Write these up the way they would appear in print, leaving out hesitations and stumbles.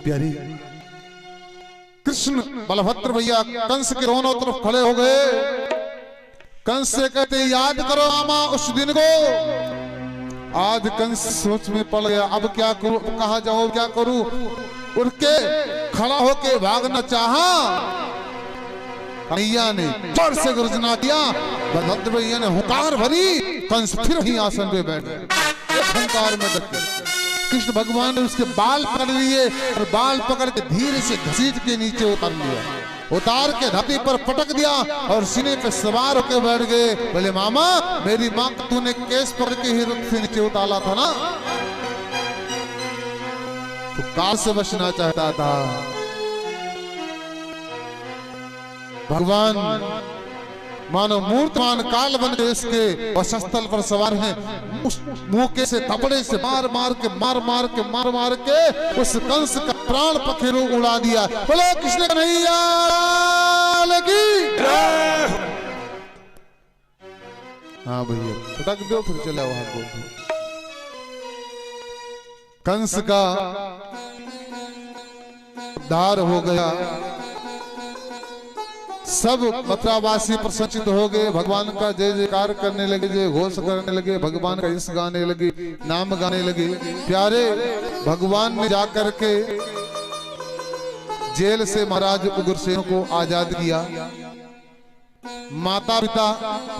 प्यारी कृष्ण बलभद्र भैया कंस के दोनों तरफ खड़े हो गए। कंस से कहते याद करो मामा उस दिन को। आज कंस सोच में पड़ गया, अब क्या करूं, कहा जाऊं, क्या करूं। उठ के खड़ा होके भागना चाहा, कन्हैया ने जोर से गर्जना किया। बलभद्र भैया ने हुंकार भरी, कंस फिर ही आसन पे बैठ गए। हुंकार में कृष्ण भगवान ने उसके बाल पकड़ लिए और बाल पकड़ के धीरे से घसीट के नीचे उतार लिया। उतार के धरती पर पटक दिया और सीने पे सवार होकर बैठ गए। बोले मामा मेरी माँ को तूने केस पकड़ के ही रथ से नीचे उतारा था ना, तो काल से बचना चाहता था। भगवान मानो मूर्तमान काल बन गए इसके वक्षस्थल पर सवार हैं। उस मुके से थपड़े से मार मार के उस कंस का प्राण पखेरु उड़ा दिया। बोलो कृष्ण कन्हैया की। हाँ भैया पटक दो फिर चला वहां को। कंस का उद्धार हो गया। सब मथुरावासी प्रसन्नित हो गए, भगवान का जय जयकार करने लगे, जय घोष करने लगे, भगवान का यश गाने लगे, नाम गाने लगे। प्यारे भगवान ने जाकर के जेल से महाराज उग्रसेन को आजाद किया, माता पिता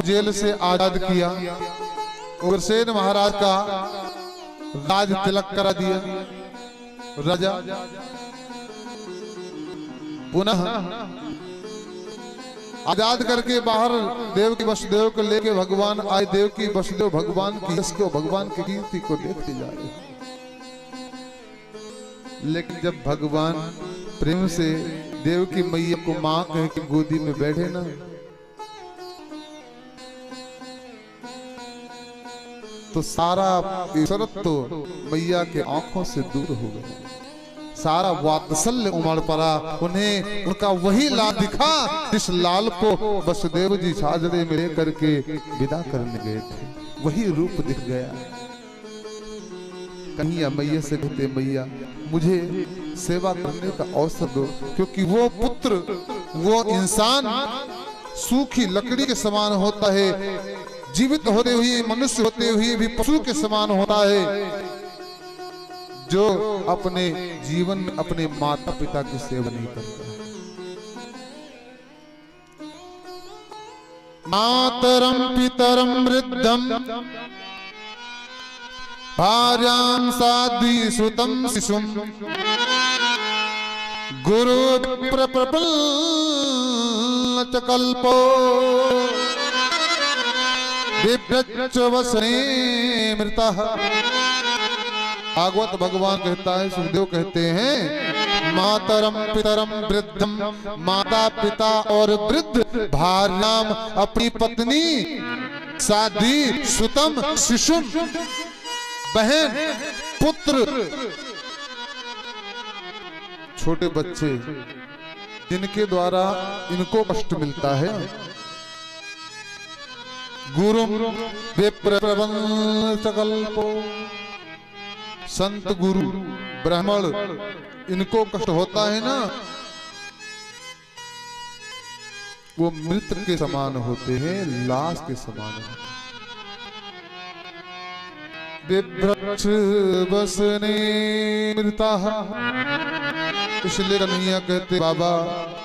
जेल से आजाद किया, उग्रसेन महाराज का राज तिलक करा दिया। राजा पुनः आजाद करके बाहर देव की वसुदेव को लेके भगवान आए। देव की वसुदेव भगवान की यश को, भगवान की कीर्ति को देखते जा रहे। लेकिन जब भगवान प्रेम से देव की मैया को मां कह के गोदी में बैठे ना, तो सारा ईश्वरत्व मैया के आंखों से दूर हो गया। सारा वात्सल्य उमड़ पड़ा उन्हें। उनका वही लाल दिखा जिस लाल को वसुदेव जी साजरे में लेकर के विदा करने गए थे, वही रूप दिख गया। कन्हैया मैया से कहते मैया मुझे सेवा करने का अवसर दो, क्योंकि वो पुत्र, वो इंसान सूखी लकड़ी के समान होता है, जीवित होते हुए मनुष्य होते हुए भी पशु के समान होता है, जो अपने जीवन में अपने माता पिता की सेवा नहीं करता। मातरम पितरम वृद्धम भार्यां साध्वी सुतम शिशुम गुरु प्रप्रपल्ल च कल्पो बिभ्रच्च वसने मृतः। भागवत भगवान कहता है, सुखदेव कहते हैं मातरम पितरम वृद्धम, माता पिता और वृद्ध, भार्याम अपनी पत्नी, साध्वी सुतम शिशुम बहन पुत्र, छोटे बच्चे जिनके द्वारा इनको कष्ट मिलता है। गुरु विप्रवंश कल्पो, संत गुरु ब्राह्मण इनको कष्ट होता है ना, वो मृत के समान होते हैं, लाश के समान होते हैं। बिभ्रच्छ वसने मृतः। इसलिए कन्हैया कहते बाबा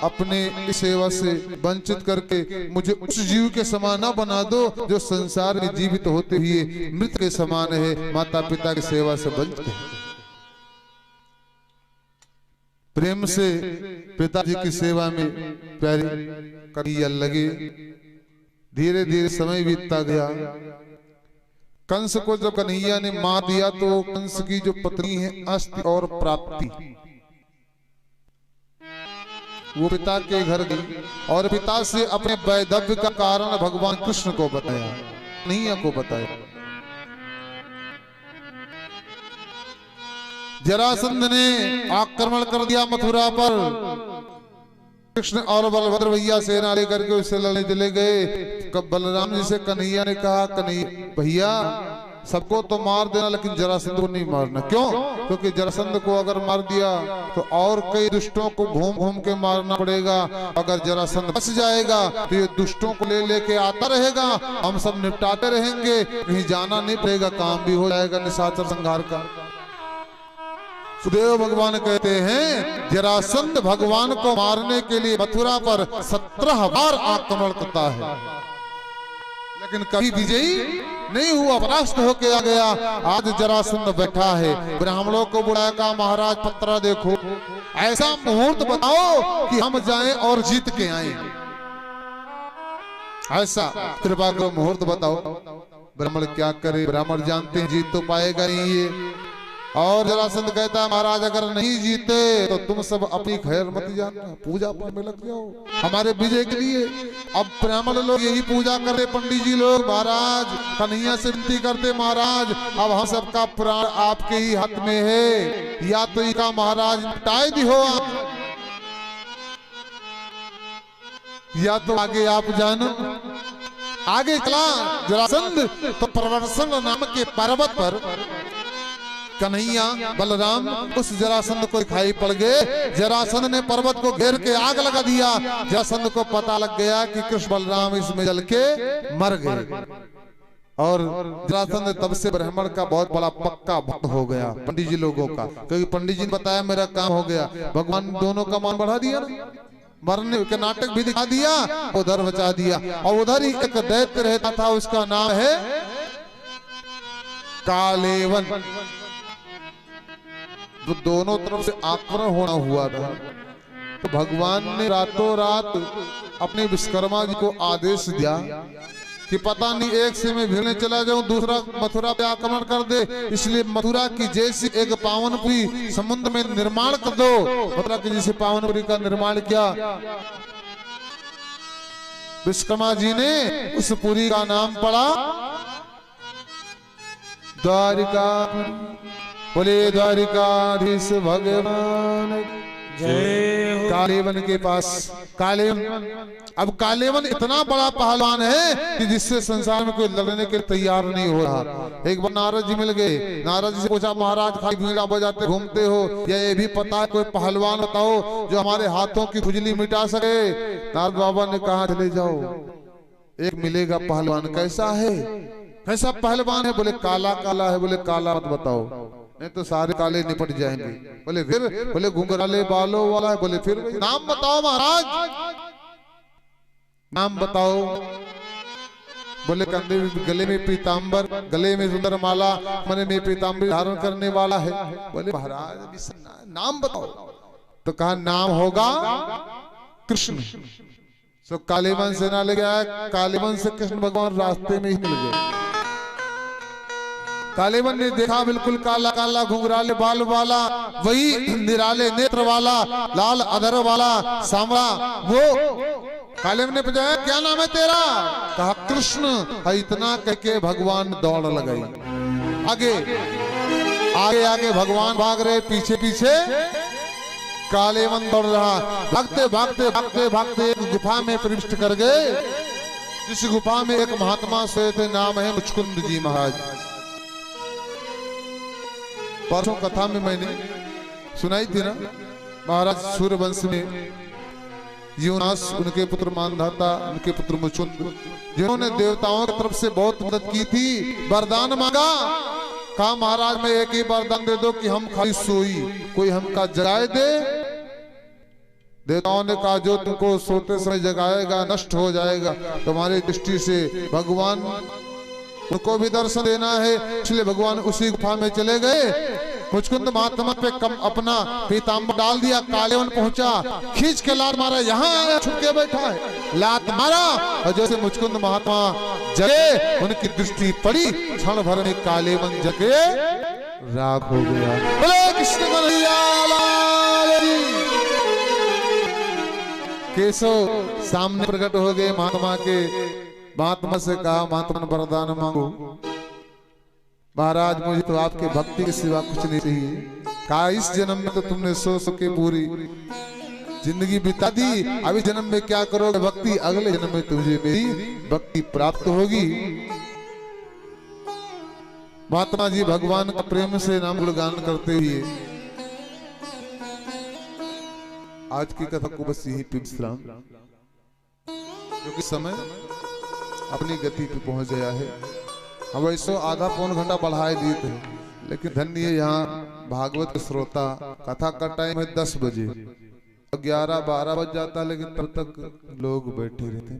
अपने इस सेवा से वंचित करके मुझे उस जीव के समान न बना दो जो संसार में जीवित होते हुए मृत के समान है, माता पिता की सेवा से वंचित है। प्रेम से पिताजी की सेवा में प्यारी कन्हैया लगे। धीरे धीरे समय बीतता गया। कंस को जब कन्हैया ने मार दिया तो कंस की जो पत्नी है अस्ति और प्राप्ति, वो पिता के घर गई और पिता से अपने वैधव्य का कारण भगवान कृष्ण को बताया, कन्हैया को बताया। जरासंध ने आक्रमण कर दिया मथुरा पर। कृष्ण और बलभद्र भैया सेना लेकर के उससे लड़ने चले गए। बलराम जी से कन्हैया ने कहा, कन्हैया भैया सबको तो मार देना लेकिन जरासंध को नहीं मारना। क्यों? क्योंकि जरासंध को अगर मार दिया तो और कई दुष्टों को घूम घूम के मारना पड़ेगा। अगर जरासंध बच जाएगा तो ये दुष्टों को ले लेके आता रहेगा, हम सब निपटाते रहेंगे, कहीं जाना नहीं पड़ेगा, काम भी हो जाएगा निशाचर संहार का। सुदेव भगवान कहते हैं जरासंध भगवान को मारने के लिए मथुरा पर 17 बार आक्रमण करता है, लेकिन कभी विजयी नहीं हुआ, परास्त होके आ गया। आज जरासंध बैठा है, ब्राह्मणों को बुलाया, कहा महाराज पत्रा देखो, ऐसा मुहूर्त बताओ कि हम जाएं और जीत के आए, ऐसा कृपा करो मुहूर्त बताओ। ब्राह्मण क्या करे, ब्राह्मण जानते हैं जीत तो पाएगा नहीं ये। और जरासंध कहता है महाराज अगर नहीं जीते तो तुम सब अपनी खैर मत जानना, पूजा पाठ में लग जाओ हमारे विजय के लिए। अब ब्राह्मण लोग यही पूजा करते, पंडित जी लोग महाराज कन्हैया से विनती करते महाराज अब हम सबका प्राण आपके ही हाथ में है, या तो इनका महाराज निपटाए दी हो आप, या तो आगे आप जानो। आगे चला जरासंध तो प्रवर्सन नाम के पर्वत पर कन्हैया बलराम उस जरासंध को दिखाई पड़ गए। जरासंध ने पर्वत को घेर के आग लगा दिया। जरासंध को पता लग गया कि कृष्ण बलराम इसमें जल के मर गए, और जरासंध तब से ब्राह्मण का बहुत बड़ा पक्का भक्त हो गया, पंडित जी लोगों का, क्योंकि पंडित जी ने बताया मेरा काम हो गया। भगवान दोनों का मान बढ़ा दिया, मरने के नाटक भी दिखा दिया, उधर बचा दिया। और उधर ही एक दैत्य रहता था, उसका नाम है कालेवन। तो दोनों तरफ से आक्रमण होना हुआ था, तो भगवान ने रातों रात अपने विश्वकर्मा जी को आदेश दिया कि पता नहीं एक से मैं भिड़ने चला जाऊं, दूसरा मथुरा पे आक्रमण कर दे, इसलिए मथुरा की जैसी एक पावनपुरी समुद्र में निर्माण कर दो। मथुरा की जैसी पावनपुरी का निर्माण किया विश्वकर्मा जी ने। उस पुरी का नाम पड़ा द्वारिका। बोले द्वारिकाधीश भगवान जय। कालेवन के पास कालेवन, अब कालेवन इतना बड़ा पहलवान है कि जिससे संसार में कोई लड़ने के तैयार नहीं हो रहा। एक बार नारद जी मिल गए, नारद जी से पूछा महाराज खाली भीड़ा बजाते घूमते हो, या ये भी पता है कोई पहलवान बताओ जो हमारे हाथों की खुजली मिटा सके। नारद बाबा ने कहा चले जाओ, एक मिलेगा पहलवान। कैसा है, कैसा पहलवान है? बोले काला काला है। बोले काला मत बताओ, नहीं तो सारे काले निपट जाएंगे। बोले फिर? बोले घुंघराले बालों वाला है। बोले फिर? नाम बताओ महाराज, नाम बताओ। बोले कंधे में, गले में पीतांबर, गले में सुंदर माला, मन में पीतांबर धारण करने वाला है। बोले महाराज नाम बताओ। तो कहा नाम होगा कृष्ण। तो कालेवन से ना ले गया, कालेवन से कृष्ण भगवान रास्ते में ही मिल गए। कालेवन ने देखा बिल्कुल काला काला घुंघराले बाल वाला, वही निराले नेत्र वाला, लाल अधर वाला सांवला वो। कालेवन ने पूछा क्या नाम है तेरा? कहा कृष्ण। इतना कह के भगवान दौड़ लगाई। आगे आगे आगे भगवान भाग रहे, पीछे पीछे कालेवन दौड़ रहा। भागते भागते भागते भागते एक गुफा में प्रविष्ट कर गए। जिस गुफा में एक महात्मा सोए थे, नाम है मुचकुंद जी महाराज। परसों कथा में मैंने सुनाई थी ना, महाराज सूर्यवंश में यूनास, उनके पुत्र मानधाता, उनके पुत्र मुचुंद, जिन्होंने देवताओं की तरफ से बहुत मदद की थी, वरदान मांगा। कहा महाराज मैं एक ही वरदान दे दो कि हम खाली सोई, कोई हमका जगाए दे। देवताओं ने कहा जो तुमको सोते समय जगाएगा नष्ट हो जाएगा। तुम्हारी दृष्टि से भगवान उनको भी दर्शन देना है, इसलिए भगवान उसी गुफा में चले गए। मुचकुंद महात्मा पे कम अपना पीतांबर डाल दिया। कालेवन पहुंचा, खींच के लात मारा, यहाँ आया छुप के बैठा है, लात मारा। और जैसे मुचकुंद महात्मा जगे, उनकी दृष्टि पड़ी, क्षण भर में कालेवन जगे राख हो गया। बोले कृष्ण कन्हैया लाल की। केशव सामने प्रकट हो गए महात्मा के। महात्मा से कहा महात्मा वरदान मांगो। महाराज मुझे तो आपके भक्ति के सिवा कुछ नहीं चाहिए। कहा इस जन्म में तो तुमने सो के पूरी जिंदगी बिता दी, अभी जन्म में क्या करोगे भक्ति? अगले जन्म में तुझे मेरी भक्ति प्राप्त होगी। महात्मा जी भगवान का प्रेम से नाम गुणगान करते हुए आज की कथा को बस यही पे विश्राम, क्योंकि समय अपनी गति पे पहुंच गया है। अब ऐसो आधा पौन घंटा बढ़ाए दिए थे, लेकिन धन्य है यहाँ भागवत श्रोता। कथा का टाइम है 10 बजे, 11-12 बज जाता, लेकिन तब तक लोग बैठे रहते।